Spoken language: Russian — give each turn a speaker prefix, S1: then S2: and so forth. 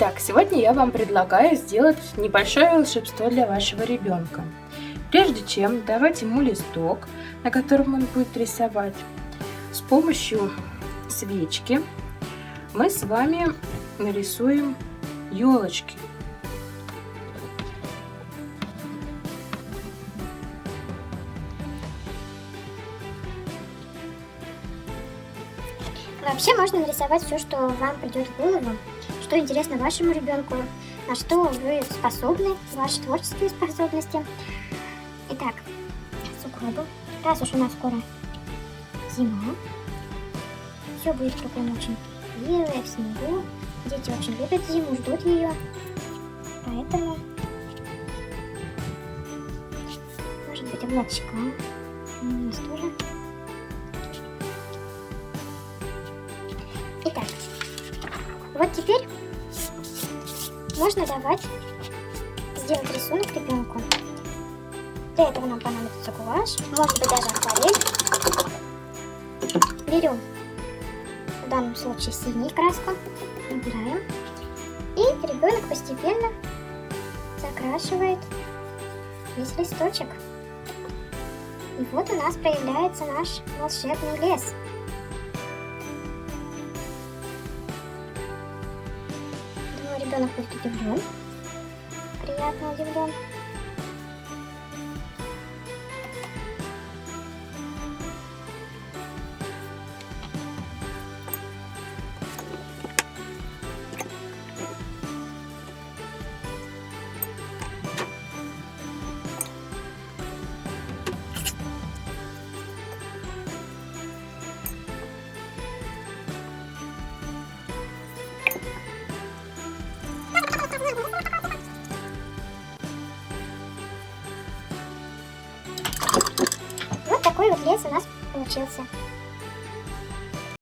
S1: Итак, сегодня я вам предлагаю сделать небольшое волшебство для вашего ребенка. Прежде чем давать ему листок, на котором он будет рисовать, с помощью свечки мы с вами нарисуем елочки.
S2: Вообще можно нарисовать все, что вам придет в голову, что интересно вашему ребенку, на что вы способны, ваши творческие способности. Итак, сугробы. Раз уж у нас скоро зима, все будет кругом очень белое, в снегу. Дети очень любят зиму, ждут ее. Поэтому, может быть, облачка у нас тоже. Итак, вот теперь можно давать сделать рисунок ребенку. Для этого нам понадобится гуашь, может быть даже акварель. Берем в данном случае синюю краску, набираем, и ребенок постепенно закрашивает весь листочек. И вот у нас появляется наш волшебный лес. Ребенок будет удивлен, приятно удивлен. Вот такой вот лес у нас получился.